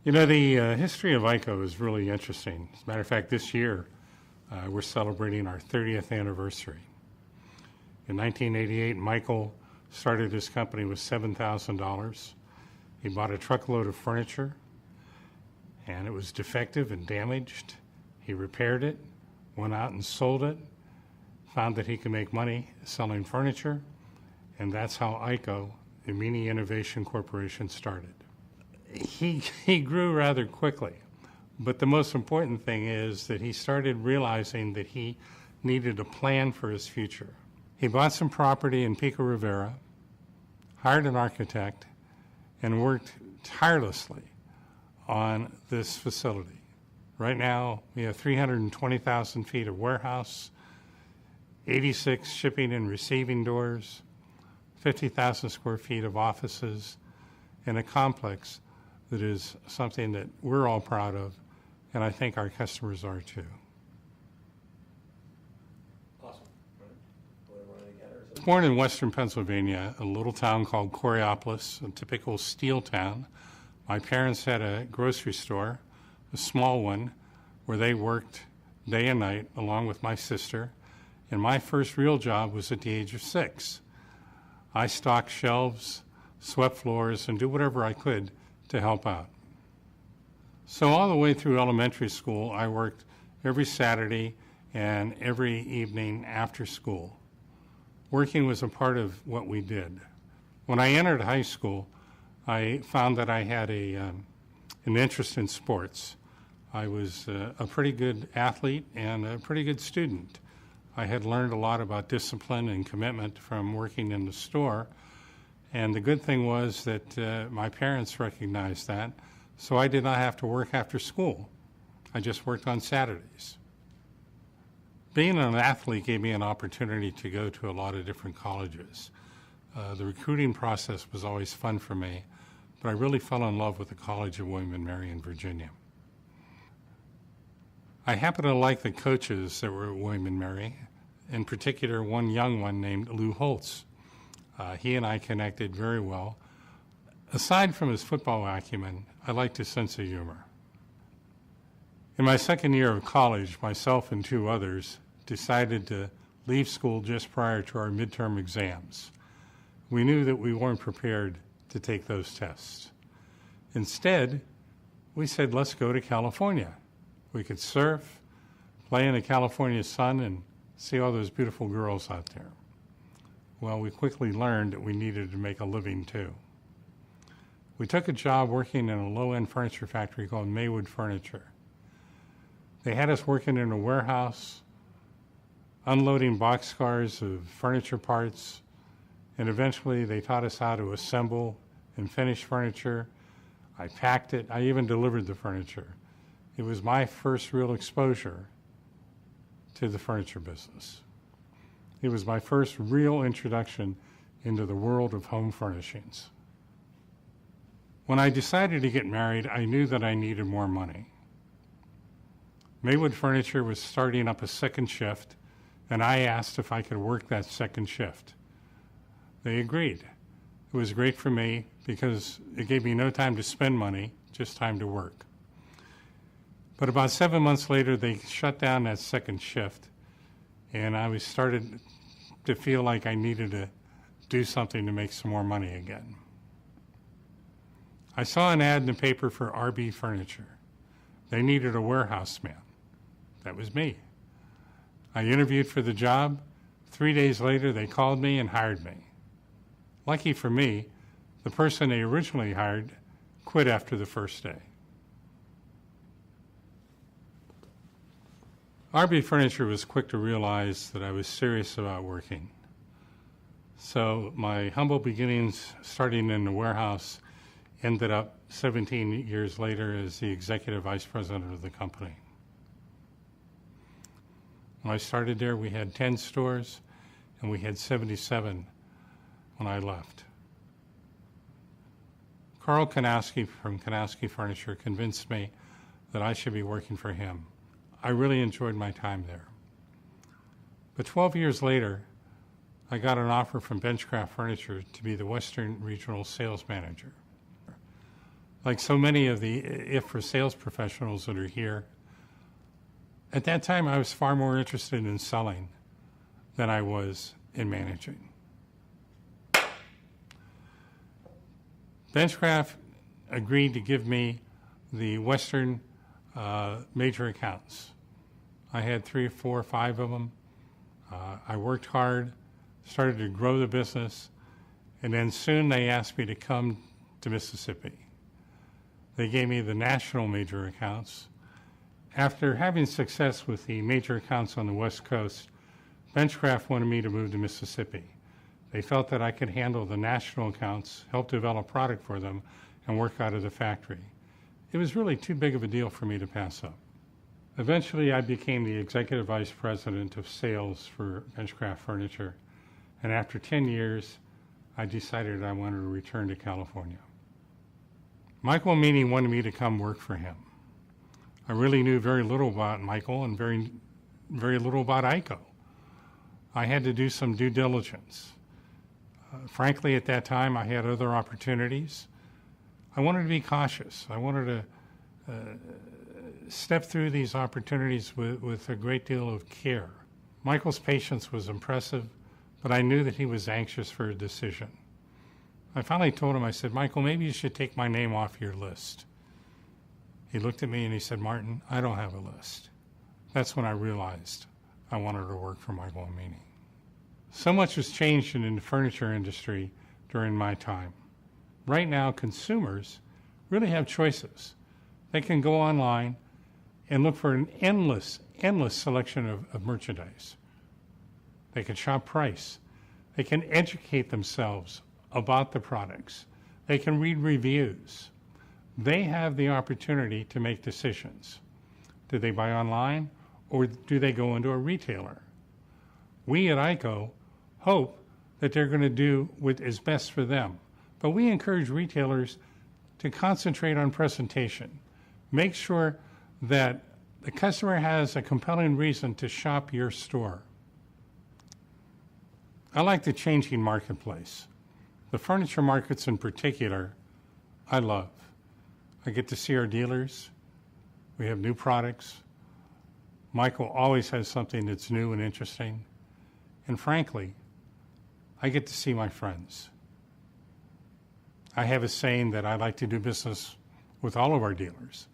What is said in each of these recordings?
You know, the history of ICO is really interesting. As a matter of fact, this year we're celebrating our 30th anniversary. In 1988, Michael started his company with $7,000. He bought a truckload of furniture, and it was defective and damaged. He repaired it, went out and sold it, found that he could make money selling furniture, and that's how ICO, the Mini Innovation Corporation, started. He grew rather quickly, but the most important thing is that he started realizing that he needed a plan for his future. He bought some property in Pico Rivera, hired an architect, and worked tirelessly on this facility. Right now, we have 320,000 feet of warehouse, 86 shipping and receiving doors, 50,000 square feet of offices, and a complex that is something that we're all proud of, and I think our customers are too. Awesome. I was born in western Pennsylvania, a little town called Coriopolis, a typical steel town. My parents had a grocery store, a small one, where they worked day and night along with my sister, and my first real job was at the age of 6. I stocked shelves, swept floors, and do whatever I could to help out. So all the way through elementary school, I worked every Saturday and every evening after school. Working was a part of what we did. When I entered high school, I found that I had an interest in sports. I was a pretty good athlete and a pretty good student. I had learned a lot about discipline and commitment from working in the store. And the good thing was that my parents recognized that, so I did not have to work after school. I just worked on Saturdays. Being an athlete gave me an opportunity to go to a lot of different colleges. The recruiting process was always fun for me, but I really fell in love with the College of William & Mary in Virginia. I happen to like the coaches that were at William & Mary, in particular one young one named Lou Holtz. He and I connected very well. Aside from his football acumen, I liked his sense of humor. In my second year of college, myself and 2 others decided to leave school just prior to our midterm exams. We knew that we weren't prepared to take those tests. Instead, we said, let's go to California. We could surf, play in the California sun, and see all those beautiful girls out there. Well, we quickly learned that we needed to make a living too. We took a job working in a low-end furniture factory called Maywood Furniture. They had us working in a warehouse, unloading boxcars of furniture parts, and eventually they taught us how to assemble and finish furniture. I packed it. I even delivered the furniture. It was my first real exposure to the furniture business. It was my first real introduction into the world of home furnishings. When I decided to get married, I knew that I needed more money. Maywood Furniture was starting up a second shift, and I asked if I could work that second shift. They agreed. It was great for me because it gave me no time to spend money, just time to work. But about 7 months later, they shut down that second shift, and I started to feel like I needed to do something to make some more money again. I saw an ad in the paper for RB Furniture. They needed a warehouse man. That was me. I interviewed for the job. 3 days later, they called me and hired me. Lucky for me, the person they originally hired quit after the first day. RB Furniture was quick to realize that I was serious about working. So my humble beginnings starting in the warehouse ended up 17 years later as the executive vice president of the company. When I started there, we had 10 stores, and we had 77 when I left. Carl Kanowski from Kanowski Furniture convinced me that I should be working for him. I really enjoyed my time there. But 12 years later, I got an offer from Benchcraft Furniture to be the Western Regional Sales Manager. like so many of the IHFRA sales professionals that are here, at that time I was far more interested in selling than I was in managing. Benchcraft agreed to give me the Western major accounts. I had 3 or 4 or 5 of them. I worked hard, started to grow the business, and then soon they asked me to come to Mississippi. They gave me the national major accounts. After having success with the major accounts on the West Coast, Benchcraft wanted me to move to Mississippi. They felt that I could handle the national accounts, help develop product for them, and work out of the factory. It was really too big of a deal for me to pass up. Eventually, I became the Executive Vice President of Sales for Benchcraft Furniture, and after 10 years, I decided I wanted to return to California. Michael Amini wanted me to come work for him. I really knew very little about Michael and very little about ICO. I had to do some due diligence. Frankly, at that time, I had other opportunities. I wanted to be cautious. I wanted to step through these opportunities with a great deal of care. Michael's patience was impressive, but I knew that he was anxious for a decision. I finally told him, I said, Michael, maybe you should take my name off your list. He looked at me and he said, Martin, I don't have a list. That's when I realized I wanted to work for Michael Amini. So much has changed in the furniture industry during my time. Right now, consumers really have choices. They can go online and look for an endless selection of merchandise. They can shop price. They can educate themselves about the products. They can read reviews. They have the opportunity to make decisions. Do they buy online or do they go into a retailer? We at ICO hope that they're going to do what is best for them. But we encourage retailers to concentrate on presentation. Make sure that the customer has a compelling reason to shop your store. I like the changing marketplace. The furniture markets in particular, I love. I get to see our dealers. We have new products. Michael always has something that's new and interesting. And frankly, I get to see my friends. I have a saying that I like to do business with all of our dealers,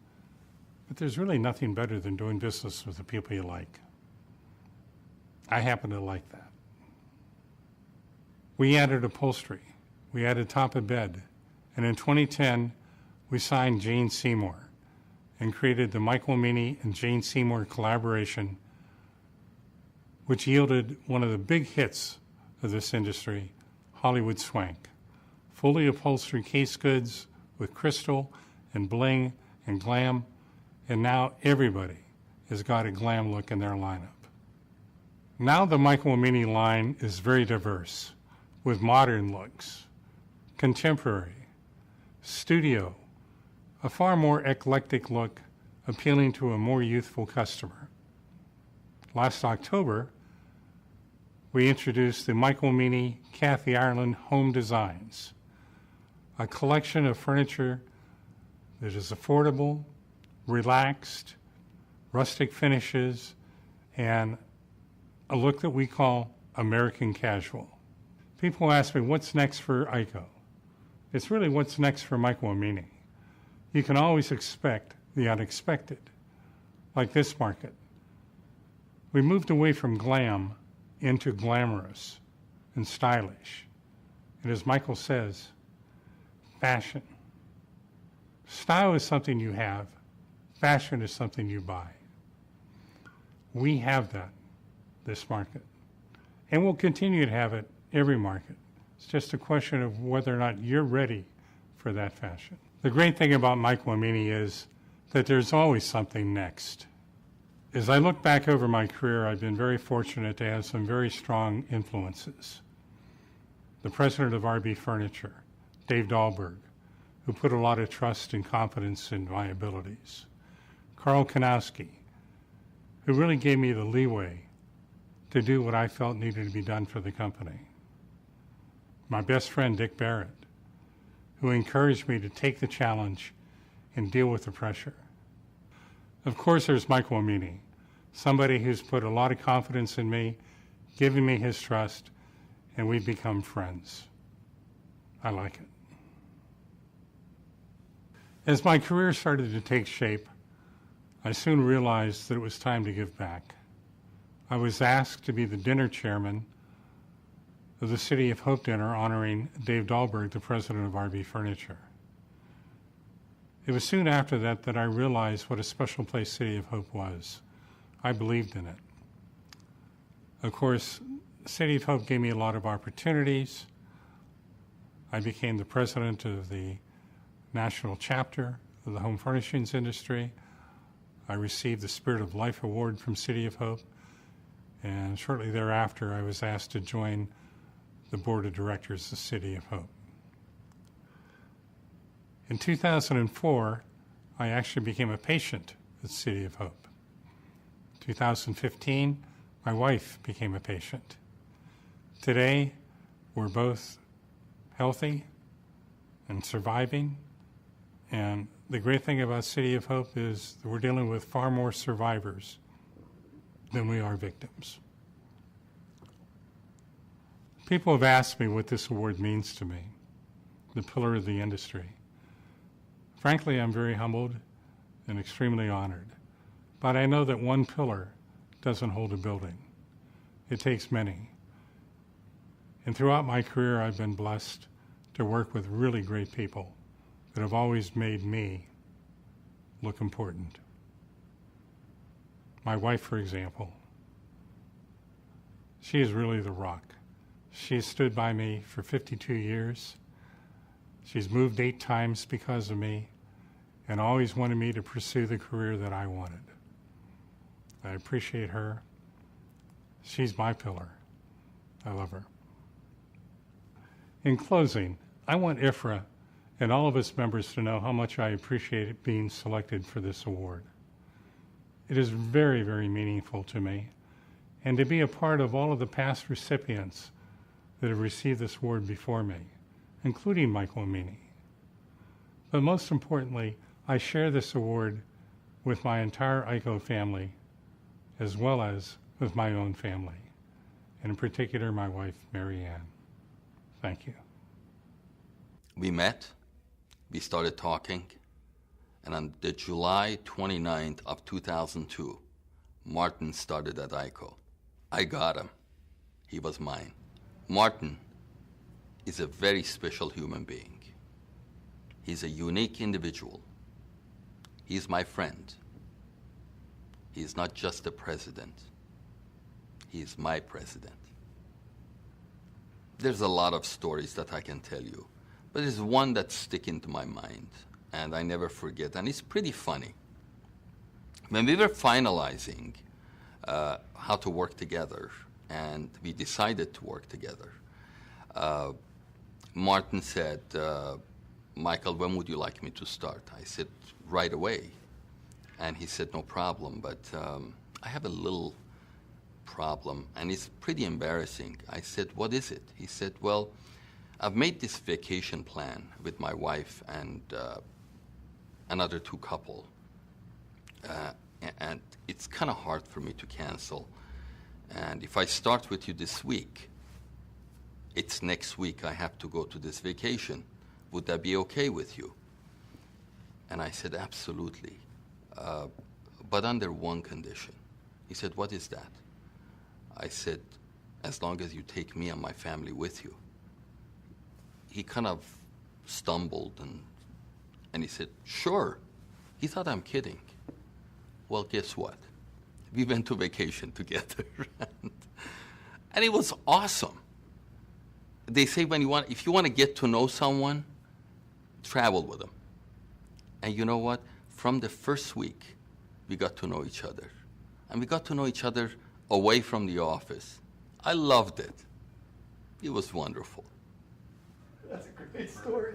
but there's really nothing better than doing business with the people you like. I happen to like that. We added upholstery. We added top of bed. And in 2010, we signed Jane Seymour and created the Michael Amini and Jane Seymour collaboration, which yielded one of the big hits of this industry, Hollywood Swank. Fully upholstered case goods with crystal and bling and glam, and now everybody has got a glam look in their lineup. Now the Michael Amini line is very diverse, with modern looks, contemporary, studio, a far more eclectic look appealing to a more youthful customer. Last October, we introduced the Michael Amini Kathy Ireland Home Designs, a collection of furniture that is affordable, relaxed, rustic finishes, and a look that we call American casual. People ask me, what's next for ICO? It's really what's next for Michael Amini. You can always expect the unexpected, like this market. We moved away from glam into glamorous and stylish. And as Michael says, fashion. Style is something you have. Fashion is something you buy. We have that, this market. And we'll continue to have it every market. It's just a question of whether or not you're ready for that fashion. The great thing about Michael Amini is that there's always something next. As I look back over my career, I've been very fortunate to have some very strong influences. The president of RB Furniture, Dave Dahlberg, who put a lot of trust and confidence in my abilities. Carl Kanowski, who really gave me the leeway to do what I felt needed to be done for the company. My best friend, Dick Barrett, who encouraged me to take the challenge and deal with the pressure. Of course, there's Michael Amini, somebody who's put a lot of confidence in me, given me his trust, and we've become friends. I like it. As my career started to take shape, I soon realized that it was time to give back. I was asked to be the dinner chairman of the City of Hope dinner honoring Dave Dahlberg, the president of RB Furniture. It was soon after that that I realized what a special place City of Hope was. I believed in it. Of course, City of Hope gave me a lot of opportunities. I became the president of the national chapter of the home furnishings industry. I received the Spirit of Life Award from City of Hope, and shortly thereafter I was asked to join the board of directors of the City of Hope. In 2004, I actually became a patient at City of Hope. 2015, my wife became a patient. Today, we're both healthy and surviving, and the great thing about City of Hope is that we're dealing with far more survivors than we are victims. People have asked me what this award means to me, the pillar of the industry. Frankly, I'm very humbled and extremely honored, but I know that one pillar doesn't hold a building. It takes many. And throughout my career, I've been blessed to work with really great people that have always made me look important. My wife, for example, she is really the rock. She has stood by me for 52 years. She's moved 8 times because of me and always wanted me to pursue the career that I wanted. I appreciate her. She's my pillar. I love her. In closing, I want IHFRA and all of its members to know how much I appreciate being selected for this award. It is very, very meaningful to me, and to be a part of all of the past recipients that have received this award before me, including Michael Amini. But most importantly, I share this award with my entire ICO family, as well as with my own family, and in particular, my wife, Mary Ann. Thank you. We met, we started talking, and on the July 29th of 2002, Martin started at ICO. I got him. He was mine. Martin is a very special human being. He's a unique individual. He's my friend. He's not just the president. He's my president. There's a lot of stories that I can tell you, but there's one that's sticking to my mind, and I never forget, and it's pretty funny. When we were finalizing how to work together, and we decided to work together, Martin said, Michael, when would you like me to start? I said, right away. And he said, no problem, but I have a little problem, and it's pretty embarrassing. I said, what is it? He said, well, I've made this vacation plan with my wife and another 2 couple, and it's kind of hard for me to cancel. And if I start with you this week, it's next week I have to go to this vacation. Would that be okay with you? And I said, absolutely, but under one condition. He said, what is that? I said, as long as you take me and my family with you. He kind of stumbled and he said, sure. He thought I'm kidding. Well, guess what? We went to vacation together, and it was awesome. They say if you want to get to know someone, travel with them. And you know what? From the first week, we got to know each other. And we got to know each other away from the office. I loved it. It was wonderful. That's a great story.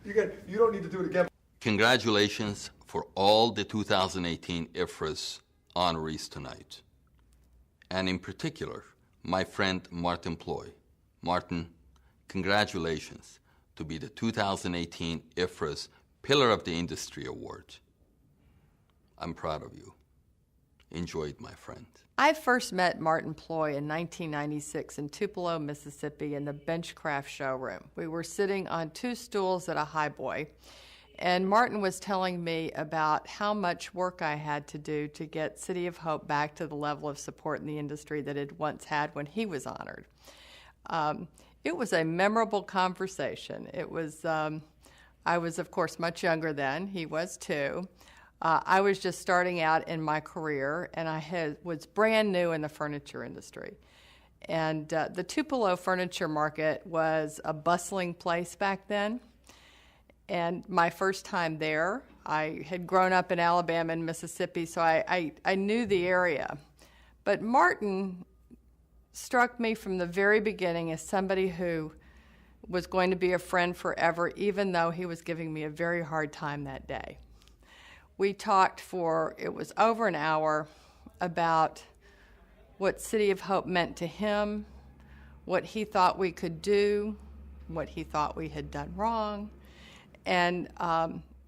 You don't need to do it again. Congratulations for all the 2018 IHFRA's honorees tonight. And in particular, my friend Martin Ploy. Martin, congratulations to be the 2018 IHFRA's Pillar of the Industry Award. I'm proud of you. Enjoy it, my friend. I first met Martin Ploy in 1996 in Tupelo, Mississippi in the Benchcraft showroom. We were sitting on 2 stools at a highboy, and Martin was telling me about how much work I had to do to get City of Hope back to the level of support in the industry that it once had when he was honored. It was a memorable conversation. It was, I was, of course, much younger then. He was too. I was just starting out in my career, and I was brand new in the furniture industry. And the Tupelo furniture market was a bustling place back then. And my first time there, I had grown up in Alabama and Mississippi, so I knew the area. But Martin struck me from the very beginning as somebody who was going to be a friend forever, even though he was giving me a very hard time that day. We talked it was over an hour, about what City of Hope meant to him, what he thought we could do, what he thought we had done wrong, and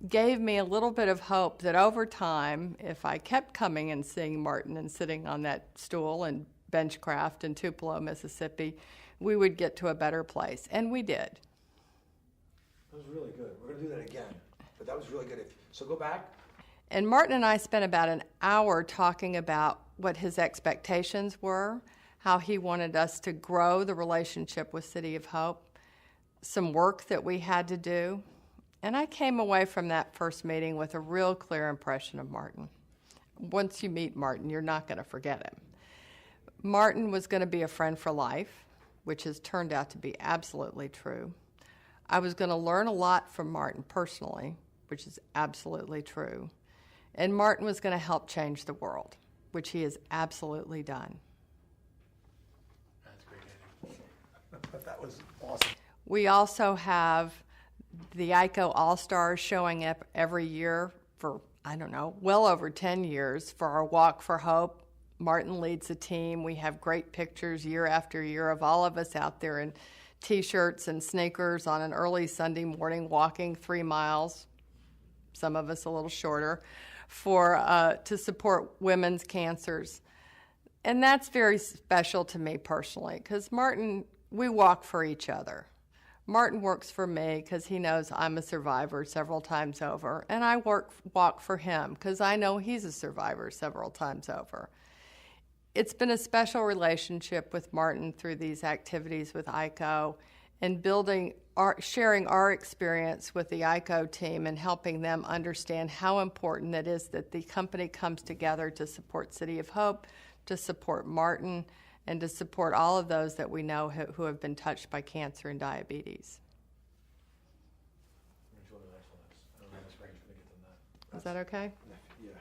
gave me a little bit of hope that over time, if I kept coming and seeing Martin and sitting on that stool in Benchcraft in Tupelo, Mississippi, we would get to a better place, and we did. That was really good. We're going to do that again, but that was really good. So go back. And Martin and I spent about an hour talking about what his expectations were, how he wanted us to grow the relationship with City of Hope, some work that we had to do. And I came away from that first meeting with a real clear impression of Martin. Once you meet Martin, you're not going to forget him. Martin was going to be a friend for life, which has turned out to be absolutely true. I was going to learn a lot from Martin personally, which is absolutely true. And Martin was going to help change the world, which he has absolutely done. That's great. That was awesome. We also have the ICO All-Stars showing up every year for, well over 10 years for our Walk for Hope. Martin leads the team. We have great pictures year after year of all of us out there in T-shirts and sneakers on an early Sunday morning walking 3 miles, some of us a little shorter, to support women's cancers. And that's very special to me personally, because Martin, we walk for each other. Martin works for me because he knows I'm a survivor several times over, and I walk for him because I know he's a survivor several times over. It's been a special relationship with Martin through these activities with ICO and sharing our experience with the ICO team and helping them understand how important it is that the company comes together to support City of Hope, to support Martin, and to support all of those that we know who have been touched by cancer and diabetes. Is that okay? Yeah.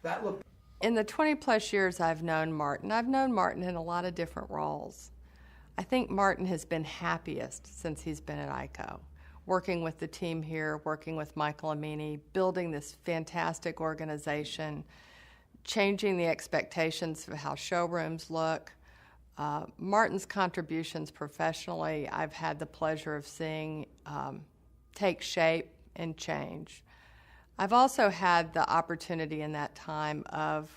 That looked. In the 20-plus years I've known Martin in a lot of different roles. I think Martin has been happiest since he's been at ICO, working with the team here, working with Michael Amini, building this fantastic organization, changing the expectations of how showrooms look. Martin's contributions professionally, I've had the pleasure of seeing take shape and change. I've also had the opportunity in that time of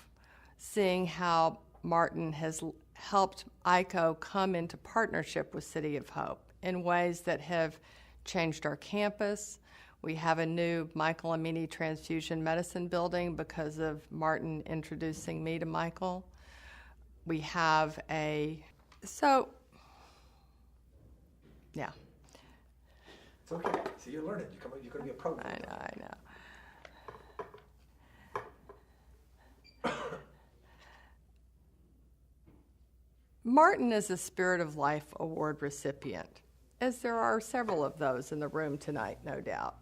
seeing how Martin has helped ICO come into partnership with City of Hope in ways that have changed our campus. We have a new Michael Amini transfusion medicine building because of Martin introducing me to Michael. We have yeah. It's okay. See, you're learning. You're going to be a pro. I know. Martin is a Spirit of Life Award recipient, as there are several of those in the room tonight, no doubt.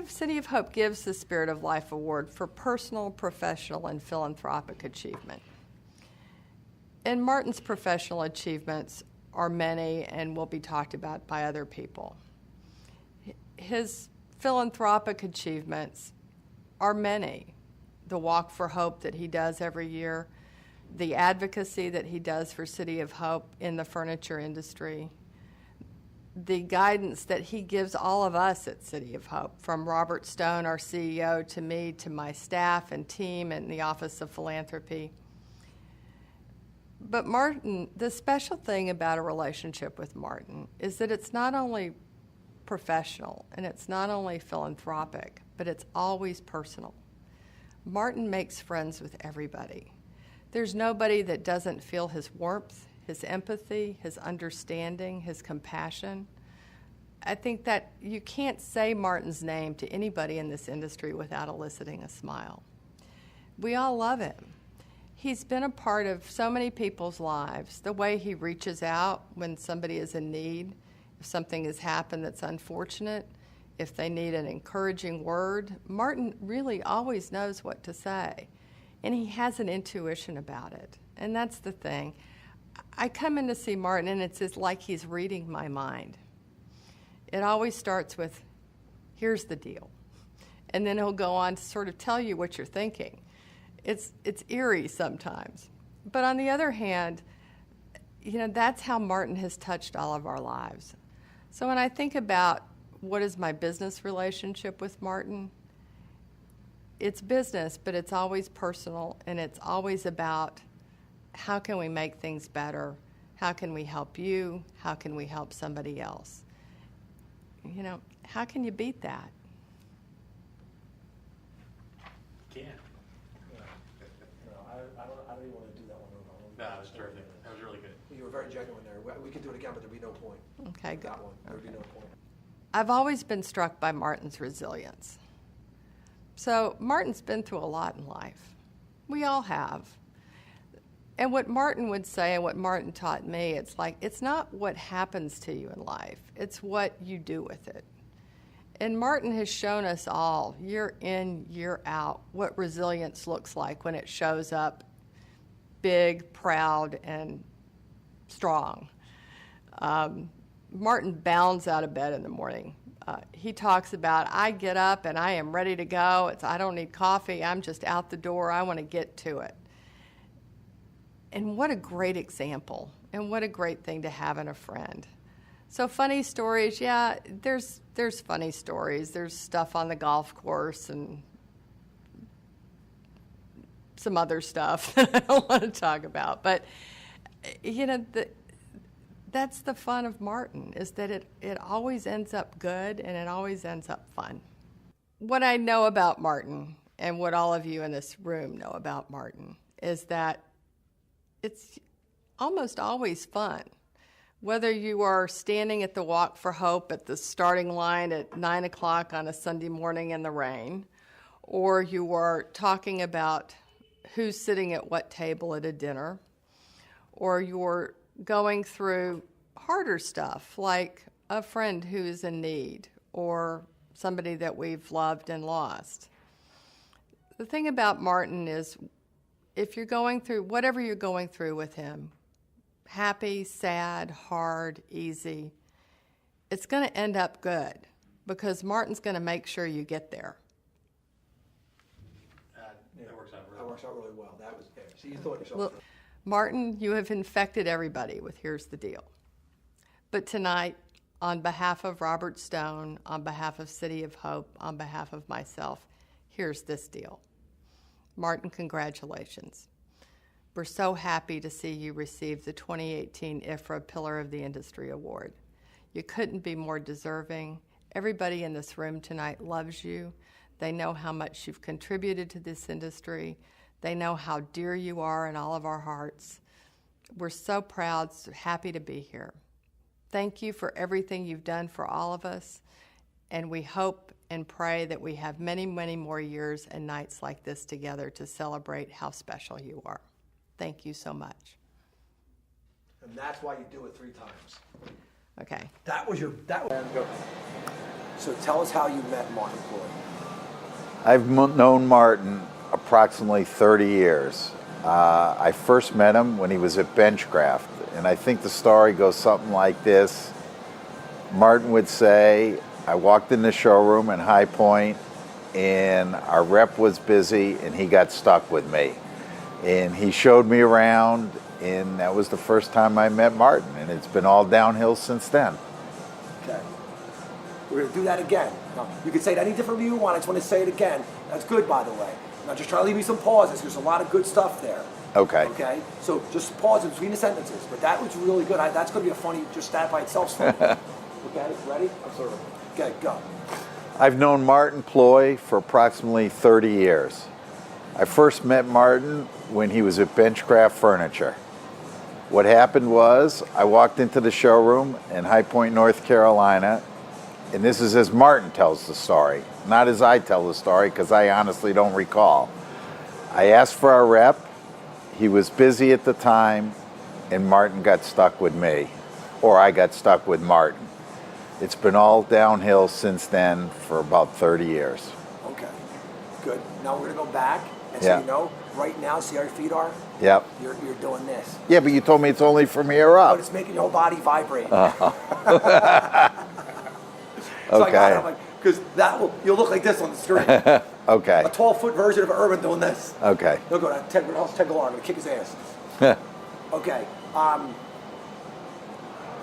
City of Hope gives the Spirit of Life Award for personal, professional, and philanthropic achievement. And Martin's professional achievements are many and will be talked about by other people. His philanthropic achievements are many. The Walk for Hope that he does every year, the advocacy that he does for City of Hope in the furniture industry, the guidance that he gives all of us at City of Hope, from Robert Stone, our CEO, to me, to my staff and team and the Office of Philanthropy. But Martin, the special thing about a relationship with Martin is that it's not only professional and it's not only philanthropic, but it's always personal. Martin makes friends with everybody. There's nobody that doesn't feel his warmth, his empathy, his understanding, his compassion. I think that you can't say Martin's name to anybody in this industry without eliciting a smile. We all love him. He's been a part of so many people's lives. The way he reaches out when somebody is in need, if something has happened that's unfortunate, if they need an encouraging word, Martin really always knows what to say. And he has an intuition about it. And that's the thing. I come in to see Martin, and it's just like he's reading my mind. It always starts with, here's the deal. And then he'll go on to sort of tell you what you're thinking. It's eerie sometimes. But on the other hand, you know, that's how Martin has touched all of our lives. So when I think about what is my business relationship with Martin, it's business, but it's always personal, and it's always about how can we make things better? How can we help you? How can we help somebody else? You know, how can you beat that? Can. Yeah. No, I don't even want to do that one. No, that was terrific. That was really good. You were very genuine there. We could do it again, but there'd be no point. Okay, good. That one, there'd be no point. I've always been struck by Martin's resilience. So Martin's been through a lot in life. We all have. And what Martin would say and what Martin taught me, it's like, it's not what happens to you in life, it's what you do with it. And Martin has shown us all, year in, year out, what resilience looks like when it shows up big, proud, and strong. Martin bounds out of bed in the morning. He talks about, I get up and I am ready to go. I don't need coffee. I'm just out the door. I want to get to it. And what a great example, and what a great thing to have in a friend. So funny stories, yeah, there's funny stories. There's stuff on the golf course and some other stuff that I don't want to talk about. But, you know, that's the fun of Martin, is that it always ends up good and it always ends up fun. What I know about Martin, and what all of you in this room know about Martin, is that it's almost always fun. Whether you are standing at the Walk for Hope at the starting line at 9 o'clock on a Sunday morning in the rain, or you are talking about who's sitting at what table at a dinner, or you're going through harder stuff like a friend who's in need or somebody that we've loved and lost. The thing about Martin is, if you're going through whatever you're going through with him, happy, sad, hard, easy, it's going to end up good, because Martin's going to make sure you get there. That works out really That well. works out really well. That was there. See, you thought yourself. Well, Martin, you have infected everybody with here's the deal. But tonight, on behalf of Robert Stone, on behalf of City of Hope, on behalf of myself, here's this deal. Martin, congratulations. We're so happy to see you receive the 2018 IHFRA Pillar of the Industry Award. You couldn't be more deserving. Everybody in this room tonight loves you. They know how much you've contributed to this industry. They know how dear you are in all of our hearts. We're so proud, so happy to be here. Thank you for everything you've done for all of us, and we hope and pray that we have many, many more years and nights like this together to celebrate how special you are. Thank you so much. And that's why you do it 3 times. Okay. That was. So tell us how you met Martin Ploy. I've known Martin approximately 30 years. I first met him when he was at Benchcraft, and I think the story goes something like this. Martin would say, I walked in the showroom in High Point, and our rep was busy, and he got stuck with me. And he showed me around, and that was the first time I met Martin, and it's been all downhill since then. Okay. We're going to do that again. Now, you can say it any differently you want. I just want to say it again. That's good, by the way. Now, just try to leave me some pauses. There's a lot of good stuff there. Okay. Okay? So just pause in between the sentences. But that was really good. That's going to be a funny, just that by itself. Funny. Okay? Ready? Absolutely. Okay, go. I've known Martin Ploy for approximately 30 years. I first met Martin when he was at Benchcraft Furniture. What happened was I walked into the showroom in High Point, North Carolina, and this is as Martin tells the story, not as I tell the story, because I honestly don't recall. I asked for our rep. He was busy at the time, and Martin got stuck with me, or I got stuck with Martin. It's been all downhill since then for about 30 years. Okay. Good. Now we're going to go back, and Yeah. so you know, right now, see how your feet are? Yep. You're doing this. Yeah, but you told me it's only from here But up. it's making your whole body vibrate. Okay. So I got it. I'm like, because you'll look like this on the screen. Okay. A 12-foot version of Urban doing this. Okay. No go. Ted Galar, I'm gonna kick his ass. Okay.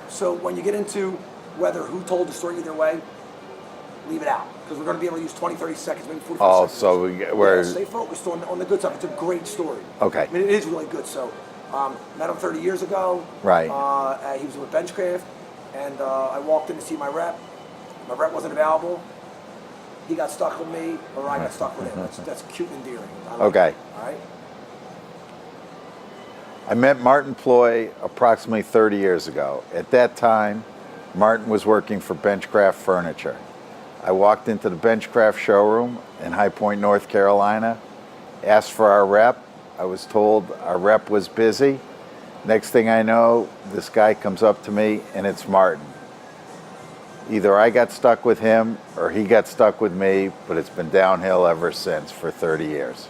So when you get into whether who told the story either way, leave it out because we're gonna be able to use 20, 30 seconds, maybe 45 Oh, seconds. so we're Stay focused on the good stuff. It's a great story. Okay. I mean, it is really good. So, met him 30 years ago. Right. He was with Benchcraft, and I walked in to see my rep. My rep wasn't available. He got stuck with me, or I got stuck with him. That's cute and endearing. I like Okay. it. All right. I met Martin Ploy approximately 30 years ago. At that time, Martin was working for Benchcraft Furniture. I walked into the Benchcraft showroom in High Point, North Carolina, asked for our rep. I was told our rep was busy. Next thing I know, this guy comes up to me, and it's Martin. Either I got stuck with him or he got stuck with me, but it's been downhill ever since for 30 years.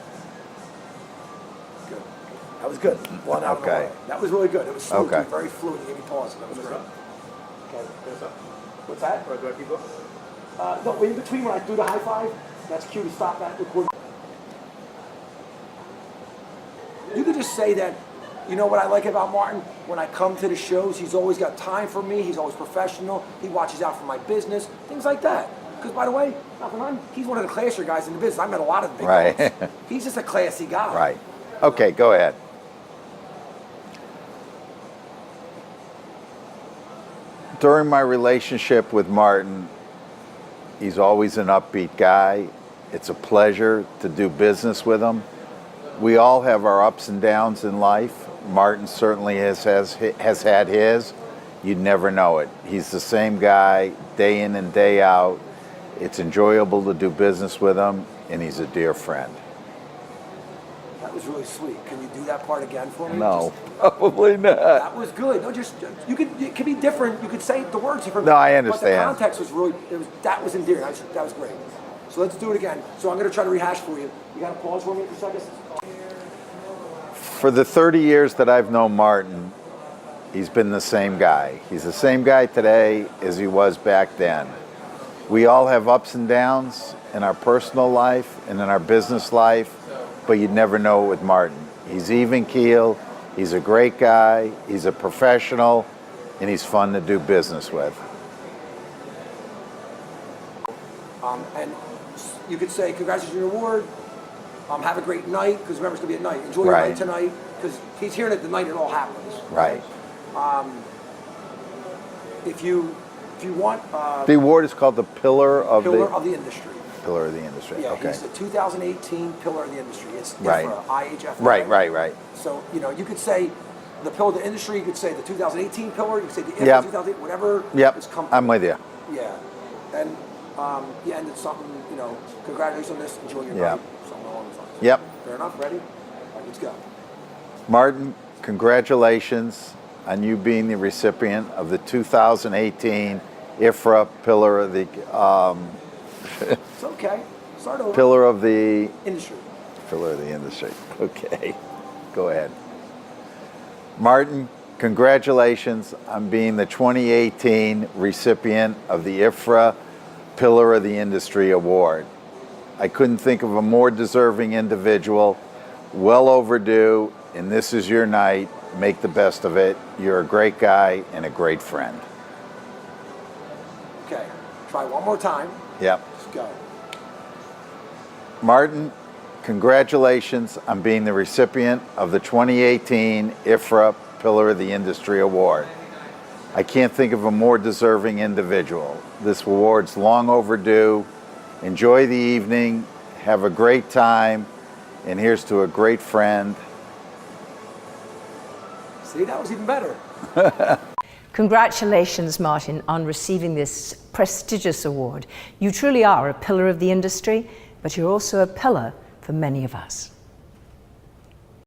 Good. That was good. One out of the Okay. way. That was really good. It was smooth. Okay. It was very fluid. You gave me pause. That was great. Okay. What's that? Or do I keep going? No, in between when I do the high five, that's cue to stop that recording. You could just say that, you know what I like about Martin? When I come to the shows, he's always got time for me. He's always professional. He watches out for my business, things like that. Because, by the way, not for nothing, he's one of the classier guys in the business. I met a lot of the big Right. dogs. He's just a classy guy. Right. Okay, go ahead. During my relationship with Martin, he's always an upbeat guy. It's a pleasure to do business with him. We all have our ups and downs in life. Martin certainly has had his. You'd never know it. He's the same guy day in and day out. It's enjoyable to do business with him, and he's a dear friend. That was really sweet. Can you do that part again for me? No, probably not. That was good. No, just it could be different. You could say the words different. No, I But understand. the context was really that was endearing. That was great. So let's do it again. So I'm going to try to rehash for you. You got to pause for me for a second. For the 30 years that I've known Martin, he's been the same guy. He's the same guy today as he was back then. We all have ups and downs in our personal life and in our business life, but you'd never know it with Martin. He's even keel, he's a great guy, he's a professional, and he's fun to do business with. And you could say, congratulations on your award. Have a great night, because remember, it's going to be at night. Enjoy your Right. night tonight, because he's hearing it the night it all happens. Right. If you want, The award is called the Pillar of Pillar the of the Industry. Pillar of the Industry. Yeah, Okay. he's the 2018 Pillar of the Industry. It's Right. IHFRA, IHFRA. Right. So, you could say the Pillar of the Industry, you could say the 2018 Pillar, you could say the IHFRA Yep. 2008, whatever Yep. is comfortable. I'm with you. Yeah. And you ended something, congratulations on this, enjoy your Yeah. night, something along those lines. Yep. Fair enough? Ready? All right, let's go. Martin, congratulations on you being the recipient of the 2018 IHFRA Pillar of the It's okay. Start over. Pillar of the Industry. Pillar of the Industry. Okay, go ahead. Martin, congratulations on being the 2018 recipient of the IHFRA Pillar of the Industry Award. I couldn't think of a more deserving individual. Well overdue, and this is your night. Make the best of it. You're a great guy and a great friend. Try one more time. Yep. Let's go. Martin, congratulations on being the recipient of the 2018 IHFRA Pillar of the Industry Award. I can't think of a more deserving individual. This award's long overdue. Enjoy the evening, have a great time, and here's to a great friend. See, that was even better. Congratulations, Martin, on receiving this prestigious award. You truly are a pillar of the industry, but you're also a pillar for many of us.